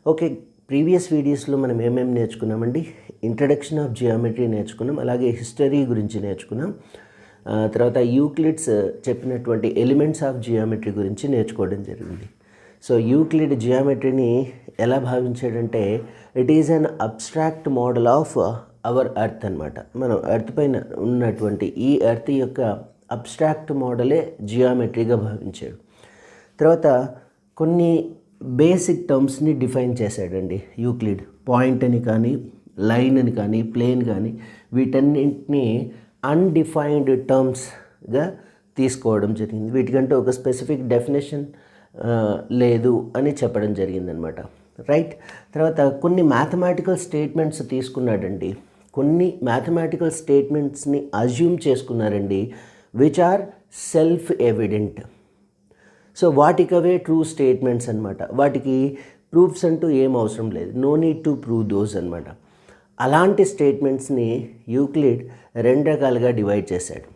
Okay, previous వీడియోస్లో మనం ఏమేమి నేర్చుకున్నామండి? ఇంట్రడక్షన్ ఆఫ్ జియోమెట్రీ నేర్చుకున్నాం, అలాగే హిస్టరీ గురించి నేర్చుకున్నాం. తర్వాత యూక్లిడ్స్ చెప్పినటువంటి ఎలిమెంట్స్ ఆఫ్ జియోమెట్రీ గురించి నేర్చుకోవడం జరిగింది. సో యూక్లిడ్ జియోమెట్రీని ఎలా భావించాడంటే it is an abstract model of our earth అనమాట. మనం ఎర్త్ పైన ఉన్నటువంటి ఈ ఎర్త్ యొక్క అబ్స్ట్రాక్ట్ మోడలే జియోమెట్రీగా భావించాడు. తర్వాత కొన్ని బేసిక్ టర్మ్స్ని డిఫైన్ చేశాడండి యూక్లిడ్. పాయింట్ అని కానీ, లైన్ అని కానీ, ప్లేన్ కానీ, వీటన్నింటినీ అన్డిఫైన్డ్ టర్మ్స్గా తీసుకోవడం జరిగింది. వీటికంటే ఒక స్పెసిఫిక్ డెఫినేషన్ లేదు అని చెప్పడం జరిగిందనమాట. రైట్. తర్వాత కొన్ని మ్యాథమెటికల్ స్టేట్మెంట్స్ తీసుకున్నాడండి. కొన్ని మ్యాథమెటికల్ స్టేట్మెంట్స్ని అజ్యూమ్ చేసుకున్నారండి which are self evident. So వాటికవే ట్రూ స్టేట్మెంట్స్ అనమాట. వాటికి ప్రూఫ్స్ అంటూ ఏం అవసరం లేదు, no need to prove those అనమాట. అలాంటి స్టేట్మెంట్స్ని యూక్లిడ్ రెండు రకాలుగా డివైడ్ చేశాడు.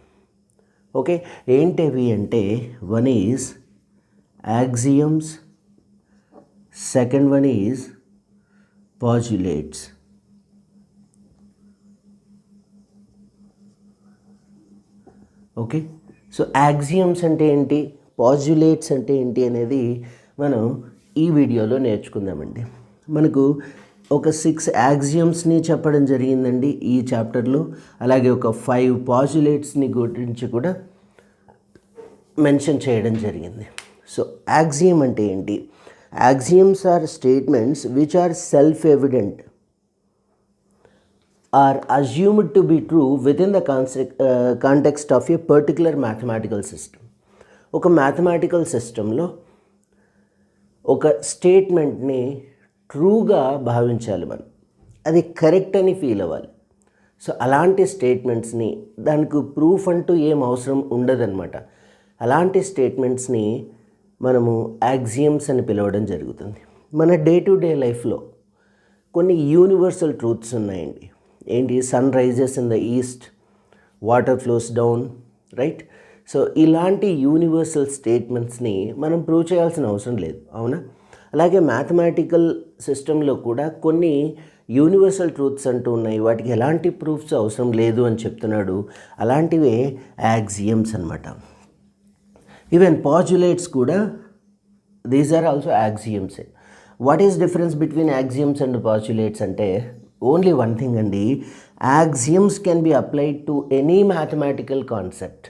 ఓకే, ఏంటివి అంటే one is axioms, second one is postulates. Okay, so axioms అంటే ఏంటి, పాస్యులేట్స్ అంటే ఏంటి అనేది మనం ఈ వీడియోలో నేర్చుకుందామండి. మనకు ఒక 6 యాక్సియమ్స్ని చెప్పడం జరిగిందండి ఈ చాప్టర్లో, అలాగే ఒక 5 పాస్యులేట్స్ని గురించి కూడా మెన్షన్ చేయడం జరిగింది. సో యాక్సియం అంటే ఏంటి? Axioms are statements which are self evident are assumed to be true within the context of a particular mathematical system. ఒక మ్యాథమెటికల్ సిస్టంలో ఒక స్టేట్మెంట్ని ట్రూగా భావించాలి మనం, అది కరెక్ట్ అని ఫీల్ అవ్వాలి. సో అలాంటి స్టేట్మెంట్స్ని, దానికి ప్రూఫ్ అంటూ ఏం అవసరం ఉండదన్నమాట. అలాంటి స్టేట్మెంట్స్ని మనము యాక్సియమ్స్ అని పిలవడం జరుగుతుంది. మన డే టు డే లైఫ్లో కొన్ని యూనివర్సల్ ట్రూత్స్ ఉన్నాయండి. ఏంటి? Sun rises in the east, water flows down, right? So ఇలాంటి యూనివర్సల్ స్టేట్మెంట్స్ని మనం ప్రూవ్ చేయాల్సిన అవసరం లేదు, అవునా? అలాగే మ్యాథమెటికల్ సిస్టంలో కూడా కొన్ని యూనివర్సల్ ట్రూత్స్ అంటూ ఉన్నాయి, వాటికి ఎలాంటి ప్రూఫ్స్ అవసరం లేదు అని చెప్తున్నాడు. అలాంటివే యాక్సియమ్స్ అనమాట. ఈవెన్ పాస్యులేట్స్ కూడా these are also axioms. What is difference between axioms and postulates అంటే ఓన్లీ వన్ థింగ్ అండి, axioms can be applied to any mathematical concept.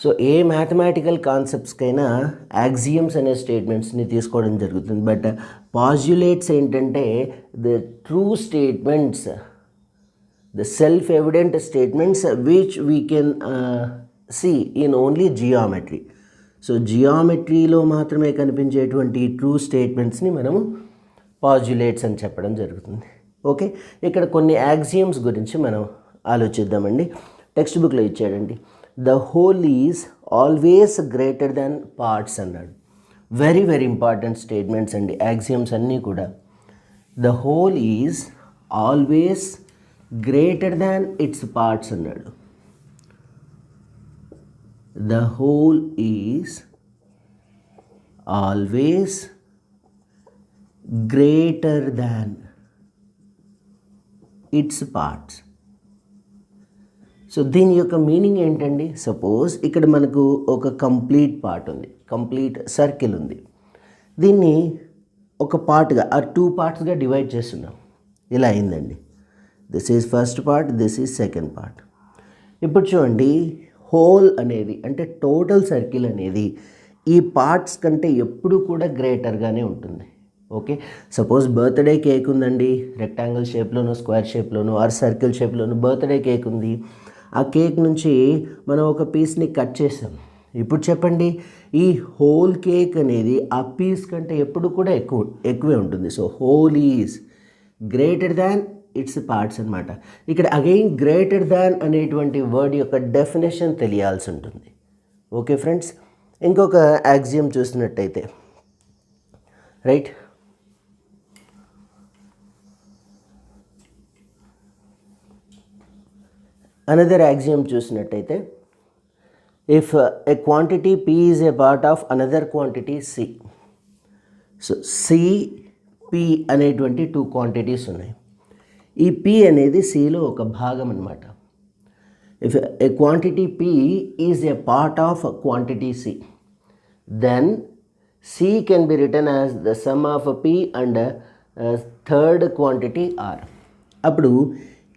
So ఏ మ్యాథమెటికల్ కాన్సెప్ట్స్కైనా యాక్సియమ్స్ అనే స్టేట్మెంట్స్ని తీసుకోవడం జరుగుతుంది. బట్ పాస్యులేట్స్ ఏంటంటే the true statements, the self evident statements which we can see in only geometry. So జియోమెట్రీలో మాత్రమే కనిపించేటువంటి ట్రూ స్టేట్మెంట్స్ని మనము పాస్యులేట్స్ అని చెప్పడం జరుగుతుంది. ఓకే, ఇక్కడ కొన్ని యాక్సియమ్స్ గురించి మనం ఆలోచిద్దామండి. టెక్స్ట్ బుక్లో ఇచ్చాడండి, the whole is always greater than parts అన్నాడు. వెరీ వెరీ ఇంపార్టెంట్ స్టేట్మెంట్స్ అండి యాక్సియమ్స్ అన్నీ కూడా. The whole is always greater than its parts అన్నాడు. The whole is always greater than its parts. So దీని యొక్క మీనింగ్ ఏంటండి? సపోజ్ ఇక్కడ మనకు ఒక కంప్లీట్ పార్ట్ ఉంది, కంప్లీట్ సర్కిల్ ఉంది. దీన్ని ఒక పార్ట్గా ఆ 2 పార్ట్స్గా డివైడ్ చేస్తున్నాం. ఇలా అయిందండి. This is first part, this is second part. ఇప్పుడు చూడండి, హోల్ అనేది అంటే టోటల్ సర్కిల్ అనేది ఈ పార్ట్స్ కంటే ఎప్పుడు కూడా గ్రేటర్గానే ఉంటుంది. ఓకే, సపోజ్ బర్త్డే కేక్ ఉందండి, రెక్టాంగిల్ షేప్లోనో, స్క్వేర్ షేప్లోనో, ఆర్ సర్కిల్ షేప్లోనో బర్త్డే కేక్ ఉంది. ఆ కేక్ నుంచి మనం ఒక పీస్ని కట్ చేసాం. ఇప్పుడు చెప్పండి, ఈ హోల్ కేక్ అనేది ఆ పీస్ కంటే ఎప్పుడు కూడా ఎక్కువే ఉంటుంది. So whole is greater than its parts అనమాట. ఇక్కడ అగైన్ గ్రేటర్ దాన్ అనేటువంటి వర్డ్ యొక్క డెఫినేషన్ తెలియాల్సి ఉంటుంది. ఓకే ఫ్రెండ్స్, ఇంకొక యాక్సియం చూసినట్టయితే, రైట్, అనదర్ యాక్సియం చూసినట్టయితే, if a quantity P is a part of another quantity C, so C P అనేటువంటి 2 క్వాంటిటీస్ ఉన్నాయి. ఈ పి అనేది సిలో ఒక భాగం అన్నమాట. If a quantity P is a part of quantity C, then C can be written as the sum of P and third quantity R. అప్పుడు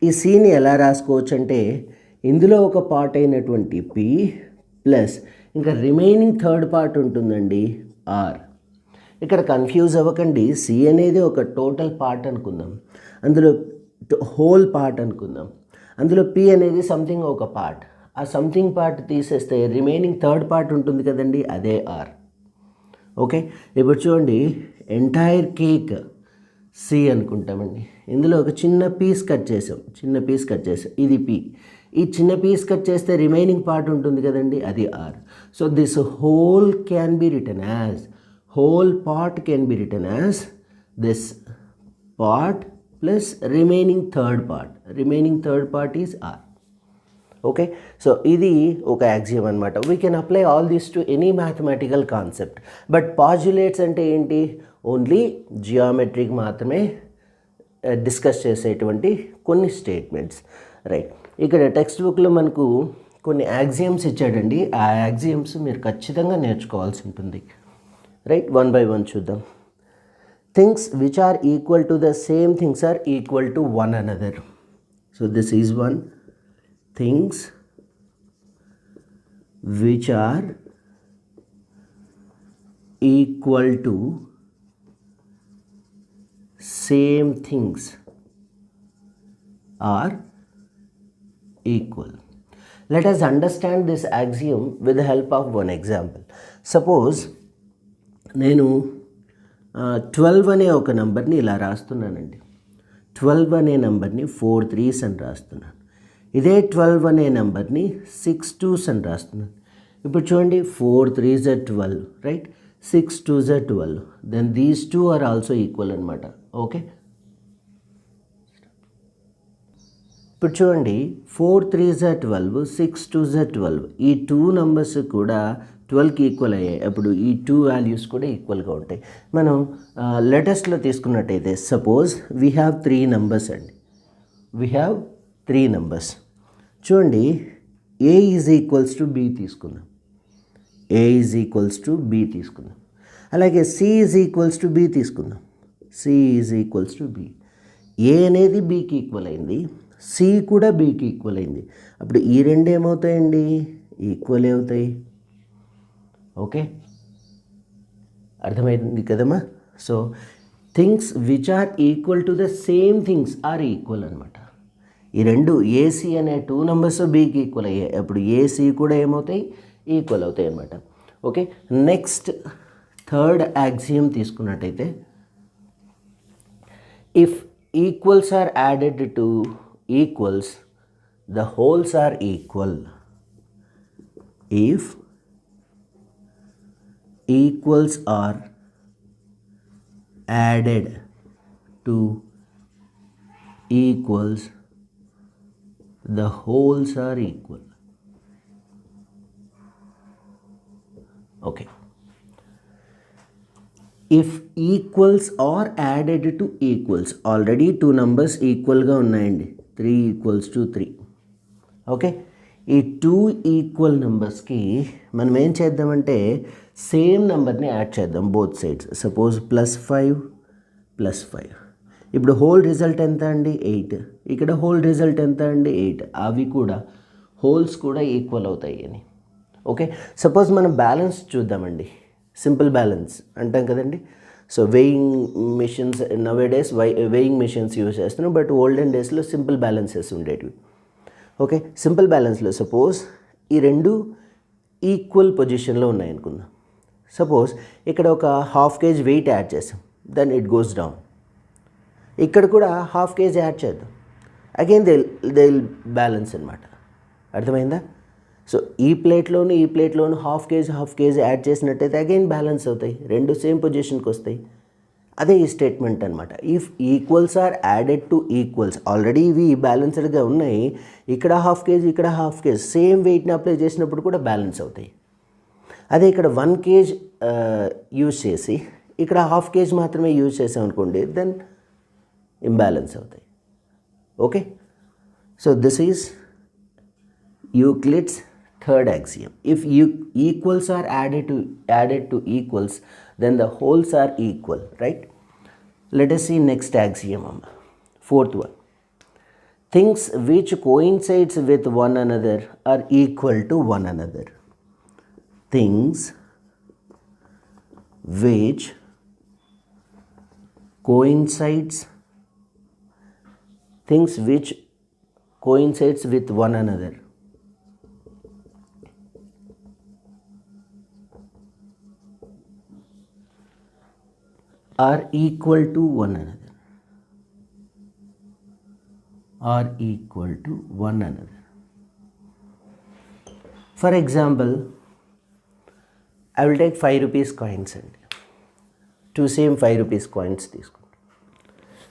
ఈ సిని ఎలా రాసుకోవచ్చు అంటే, ఇందులో ఒక పార్ట్ అయినటువంటి పి ప్లస్ ఇంకా రిమైనింగ్ థర్డ్ పార్ట్ ఉంటుందండి ఆర్. ఇక్కడ కన్ఫ్యూజ్ అవ్వకండి, సి అనేది ఒక టోటల్ పార్ట్ అనుకుందాం, అందులో హోల్ పార్ట్ అనుకుందాం, అందులో పి అనేది సంథింగ్ ఒక పార్ట్. ఆ సంథింగ్ పార్ట్ తీసేస్తే రిమైనింగ్ థర్డ్ పార్ట్ ఉంటుంది కదండి, అదే ఆర్. ఓకే, ఇప్పుడు చూడండి, ఎంటైర్ కేక్ సి అనుకుంటామండి. ఇందులో ఒక చిన్న పీస్ కట్ చేసాం, ఇది పి. ఈ చిన్న పీస్ కట్ చేస్తే రిమైనింగ్ పార్ట్ ఉంటుంది కదండి, అది R. So this whole can be written as, whole part can be written as this part plus remaining third part is R. Okay, so ఇది ఒక యాక్సియం అనమాట. We can apply all this to any mathematical concept. But postulates అంటే ఏంటి, only జియోమెట్రీకి మాత్రమే discuss చేసేటువంటి కొన్ని statements. Right, ఇక్కడ text బుక్లో మనకు కొన్ని యాక్సియమ్స్ ఇచ్చాడండి. ఆ యాక్సియమ్స్ మీరు ఖచ్చితంగా నేర్చుకోవాల్సి ఉంటుంది. రైట్, 1 by 1 చూద్దాం. Things which are equal to the same things are equal to one another. So this is one. Things which are equal to same things are equal. Let us understand this axiom with the help of one example. Suppose నేను 12 అనే ఒక నెంబర్ని ఇలా రాస్తున్నానండి. 12 అనే నెంబర్ని 4 3s అని రాస్తున్నాను. ఇదే 12 అనే నెంబర్ని 6 2s అని రాస్తున్నాను. ఇప్పుడు చూడండి, 4 3s are 12, right, 6 2s are 12. Then these 2 are also equal అనమాట. ఓకే, ఇప్పుడు చూడండి, 4 3s are 12, 6 2s are 12. ఈ 2 నెంబర్స్ కూడా 12కి ఈక్వల్ అయ్యాయి. అప్పుడు ఈ 2 వాల్యూస్ కూడా ఈక్వల్గా ఉంటాయి. మనం లేటెస్ట్లో తీసుకున్నట్టయితే సపోజ్ వీ హ్యావ్ 3 నెంబర్స్ అండి. We have 3 numbers. చూడండి, A is equals to B తీసుకుందాం. A is equals to B తీసుకుందాం. అలాగే C is equals to B తీసుకుందాం. C is equals to B. A అనేది బికి ఈక్వల్ అయింది, సి కూడా బికి ఈక్వల్ అయింది. అప్పుడు ఈ రెండు ఏమవుతాయండి, ఈక్వల్ అవుతాయి. ఓకే, అర్థమైంది కదమ్మా. So things which are equal to the same things are equal అనమాట. ఈ రెండు ఏసీ అనే 2 నెంబర్స్ బీకి ఈక్వల్ అయ్యాయి. అప్పుడు ఏసీ కూడా ఏమవుతాయి, ఈక్వల్ అవుతాయి అన్నమాట. ఓకే, నెక్స్ట్ థర్డ్ యాక్సియం తీసుకున్నట్టయితే, if equals are added to equals the wholes are equal. If equals are added to equals the wholes are equal. Okay, if equals are added to equals, already 2 numbers equal గా ఉన్నాయండి. 3 equals to 3. Okay, ఈ 2 equal నెంబర్స్కి మనం ఏం చేద్దామంటే same నెంబర్ని add చేద్దాం both sides. Suppose +5 +5. ఇప్పుడు హోల్ రిజల్ట్ ఎంత అండి, 8. ఇక్కడ హోల్ రిజల్ట్ ఎంత అండి, 8. అవి కూడా హోల్స్ కూడా ఈక్వల్ అవుతాయి అని. ఓకే, సపోజ్ మనం బ్యాలెన్స్ చూద్దామండి. సింపుల్ బ్యాలెన్స్ అంటాం కదండి. So weighing machines, nowadays weighing machines use చేస్తున్నాం, బట్ ఓల్డెన్ డేస్లో సింపుల్ బ్యాలెన్సెస్ ఉండేటివి. ఓకే, సింపుల్ బ్యాలెన్స్లో సపోజ్ ఈ రెండు ఈక్వల్ పొజిషన్లో ఉన్నాయి అనుకుందాం. సపోజ్ ఇక్కడ ఒక 1/2 kg వెయిట్ యాడ్ చేసాం, దెన్ ఇట్ గోస్ డౌన్. ఇక్కడ కూడా 1/2 kg యాడ్ చేద్దాం, అగైన్ దే విల్ బ్యాలెన్స్ అనమాట. అర్థమైందా? సో ఈ ప్లేట్లోను 1/2 kg యాడ్ చేసినట్టయితే అగైన్ బ్యాలెన్స్ అవుతాయి, రెండు సేమ్ పొజిషన్కి వస్తాయి. అదే ఈ స్టేట్మెంట్ అనమాట. If equals are added to equals, already ఇవి బ్యాలెన్స్డ్గా ఉన్నాయి, ఇక్కడ 1/2 kg ఇక్కడ 1/2 kg సేమ్ వెయిట్ని అప్లై చేసినప్పుడు కూడా బ్యాలెన్స్ అవుతాయి. అదే ఇక్కడ 1 kg యూజ్ చేసి ఇక్కడ హాఫ్ కేజీ మాత్రమే యూజ్ చేసాం అనుకోండి, దెన్ ఇంబ్యాలెన్స్ అవుతాయి. Okay, so this is Euclid's third axiom. If equals are added to equals, then the wholes are equal, right? Let us see next axiom, fourth one. Things which coincides with one another are equal to one another. Things which coincides with one another are equal to one another. For example, I will take 5 rupees coins and two same 5 rupees coins తీసుకుంటాం.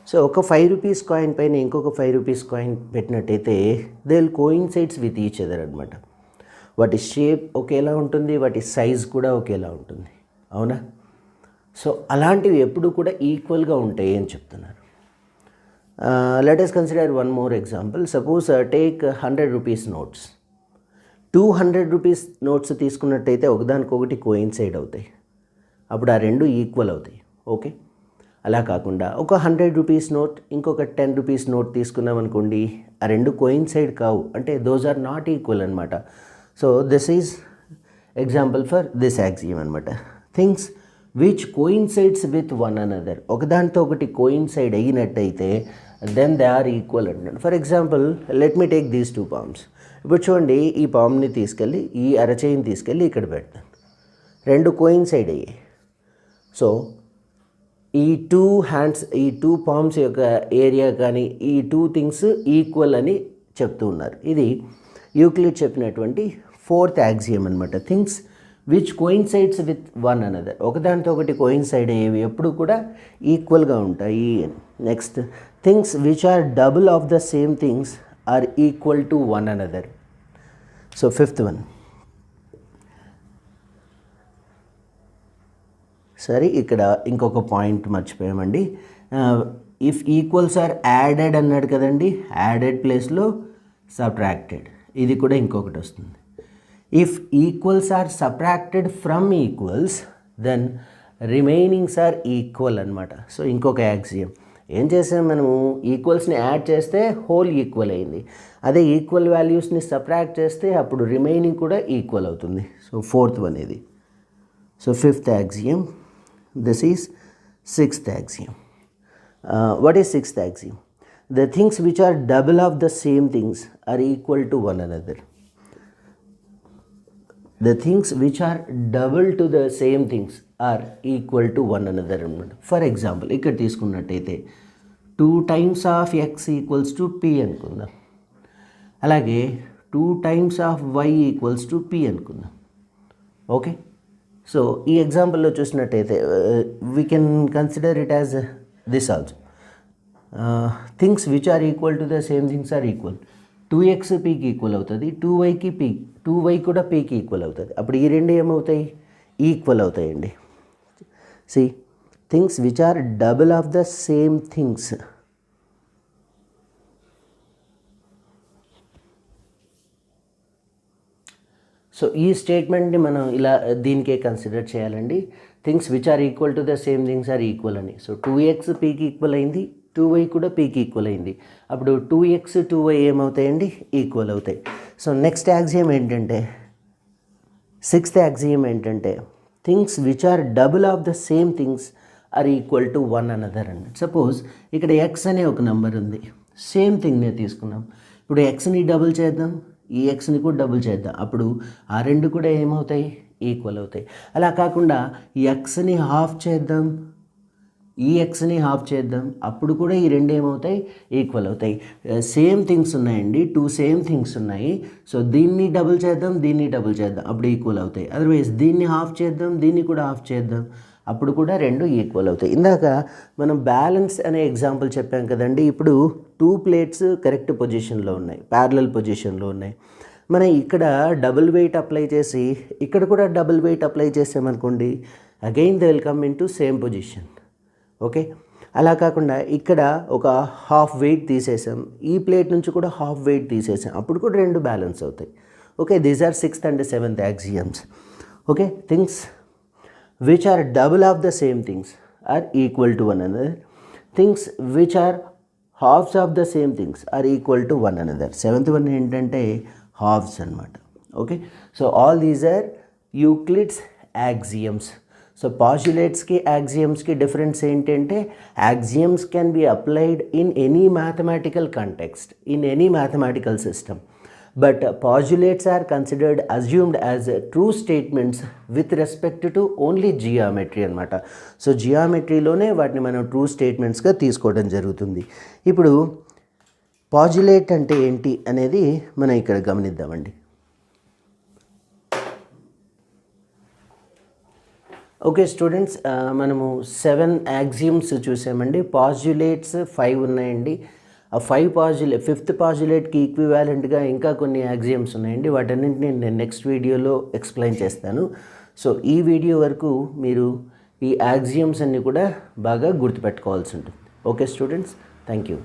So ఒక 5 rupees coin పైన ఇంకొక 5 rupees coin పెట్టినట్టయితే they will coincides with each other అనమాట. వాటి shape ఒకేలా ఉంటుంది, వాటి సైజ్ కూడా ఒకేలా ఉంటుంది, అవునా? సో అలాంటివి ఎప్పుడు కూడా ఈక్వల్గా ఉంటాయి అని చెప్తున్నారు. Let us consider one more example. Suppose take 100 rupees notes. 200 rupees notes తీసుకున్నట్టయితే ఒకదానికొకటి కోయిన్సైడ్ అవుతాయి, అప్పుడు ఆ రెండు ఈక్వల్ అవుతాయి. ఓకే, అలా కాకుండా ఒక 100 రూపీస్ నోట్ ఇంకొక 10 రూపీస్ నోట్ తీసుకున్నాం అనుకోండి, ఆ రెండు కోయిన్సైడ్ కావు, అంటే దోస్ ఆర్ నాట్ ఈక్వల్ అనమాట. So this is example for this axiom అనమాట. Things which coincides with one another, ఒకదానితో ఒకటి కోయిన్సైడ్ అయినట్టయితే దెన్ దే ఆర్ ఈక్వల్ అంటున్నాడు. For example let me take these 2 palms. ఇప్పుడు చూడండి, ఈ పామ్ని తీసుకెళ్ళి ఈ అరచేయిని తీసుకెళ్ళి ఇక్కడ పెడతాను, రెండు కోయిన్సైడ్ అయ్యాయి. సో ఈ 2 హ్యాండ్స్, ఈ 2 palms యొక్క ఏరియా కానీ ఈ 2 థింగ్స్ ఈక్వల్ అని చెప్తూ ఉన్నారు. ఇది యూక్లిడ్ చెప్పినటువంటి 4th యాక్సియం అనమాట. Things which coincides with one another, ఒకదానితో ఒకటి కోయిన్సైడ్ అయ్యేవి ఎప్పుడు కూడా ఈక్వల్గా ఉంటాయి. Next, things which are double of the same things are equal to one another. So 5th one. సరే, ఇక్కడ ఇంకొక పాయింట్ మర్చిపోయామండి. ఇఫ్ ఈక్వల్స్ ఆర్ యాడెడ్ అన్నాడు కదండి, యాడెడ్ ప్లేస్లో సబ్ట్రాక్టెడ్, ఇది కూడా ఇంకొకటి వస్తుంది. If equals are subtracted from equals then remainings are equal అనమాట. సో ఇంకొక యాక్సియం. ఏం చేసాం మనము, ఈక్వల్స్ని యాడ్ చేస్తే హోల్ ఈక్వల్ అయింది, అదే ఈక్వల్ వాల్యూస్ని సబ్ట్రాక్ట్ చేస్తే అప్పుడు రిమైనింగ్ కూడా ఈక్వల్ అవుతుంది. సో 4th వన్ ఇది. So 5th axiom. This is 6th axiom. What is 6th axiom? The things which are double of the same things are equal to one another. The things which are double to the same things are equal to one another. For example, ఇక్కడ తీసుకున్నట్టయితే 2 times of x equals to p అనుకుందాం, అలాగే 2 times of y equals to p అనుకుందాం. Okay, so ఈ ఎగ్జాంపుల్లో చూసినట్టయితే we can consider it as this also. Things which are equal to the same things are equal. 2x పీకి equal అవుతుంది, 2y కూడా పీకి ఈక్వల్ అవుతుంది, అప్పుడు ఈ రెండు ఏమవుతాయి, ఈక్వల్ అవుతాయండి. See, things which are double of the same things so ఈ స్టేట్మెంట్ని మనం ఇలా దీనికే కన్సిడర్ చేయాలండి. Things which are equal to the same things are equal అని. సో 2x పీకి ఈక్వల్ అయింది, 2y కూడా పీకి ఈక్వల్ అయింది, అప్పుడు 2x 2y ఏమవుతాయండి, ఈక్వల్ అవుతాయి. సో నెక్స్ట్ యాక్సియం ఏంటంటే, 6th యాక్సియం ఏంటంటే, things which are double of the same things are equal to one another అండి. సపోజ్ ఇక్కడ x అనే ఒక నెంబర్ ఉంది, సేమ్ థింగ్నే తీసుకున్నాం, ఇప్పుడు xని డబుల్ చేద్దాం, ఈ ఎక్స్ని కూడా డబుల్ చేద్దాం, అప్పుడు ఆ రెండు కూడా ఏమవుతాయి, ఈక్వల్ అవుతాయి. అలా కాకుండా ఎక్స్ని హాఫ్ చేద్దాం, ఈ ఎక్స్ని హాఫ్ చేద్దాం, అప్పుడు కూడా ఈ రెండు ఏమవుతాయి, ఈక్వల్ అవుతాయి. సేమ్ థింగ్స్ ఉన్నాయండి, 2 సేమ్ థింగ్స్ ఉన్నాయి, సో దీన్ని డబుల్ చేద్దాం, దీన్ని డబుల్ చేద్దాం, అప్పుడు ఈక్వల్ అవుతాయి. అదర్వైజ్ దీన్ని హాఫ్ చేద్దాం, దీన్ని కూడా హాఫ్ చేద్దాం, అప్పుడు కూడా రెండు ఈక్వల్ అవుతాయి. ఇందాక మనం బ్యాలెన్స్ అనే ఎగ్జాంపుల్ చెప్పాం కదండి. ఇప్పుడు 2 ప్లేట్స్ కరెక్ట్ పొజిషన్లో ఉన్నాయి, ప్యారలల్ పొజిషన్లో ఉన్నాయి. మనం ఇక్కడ డబుల్ వెయిట్ అప్లై చేసి ఇక్కడ కూడా డబుల్ వెయిట్ అప్లై చేసామనుకోండి, again they will come in to same position. Okay, అలా కాకుండా ఇక్కడ ఒక హాఫ్ వెయిట్ తీసేసాం, ఈ ప్లేట్ నుంచి కూడా హాఫ్ వెయిట్ తీసేసాం, అప్పుడు కూడా రెండు బ్యాలెన్స్ అవుతాయి. Okay, these are 6th and 7th axioms. Okay, things which are double of the same things are equal to one another. Things which are halves of the same things are equal to one another. 7th one ఏంటంటే halves అన్నమాట. Okay, so all these are Euclid's axioms. So పాస్యులేట్స్కి యాక్సియమ్స్కి difference ఏంటంటే axioms can be applied in any mathematical context, in any mathematical system. But postulates are considered assumed as true statements with respect to only geometry అన్నమాట. So జియోమెట్రీలోనే వాటిని మనం true స్టేట్మెంట్స్గా తీసుకోవడం జరుగుతుంది. ఇప్పుడు పాస్యులేట్ అంటే ఏంటి అనేది మనం ఇక్కడ గమనిద్దామండి. ఓకే స్టూడెంట్స్, మనము 7 axioms చూసామండి. పాస్యులేట్స్ 5 ఉన్నాయండి. ఆ 5th పాస్యులేట్కి ఈక్వివాలెంట్గా ఇంకా కొన్ని యాక్సియమ్స్ ఉన్నాయండి. వాటన్నింటినీ నేను నెక్స్ట్ వీడియోలో ఎక్స్ప్లెయిన్ చేస్తాను. సో ఈ వీడియో వరకు మీరు ఈ యాక్సియమ్స్ అన్నీ కూడా బాగా గుర్తుపెట్టుకోవాల్సి ఉంటుంది. Okay students, thank you.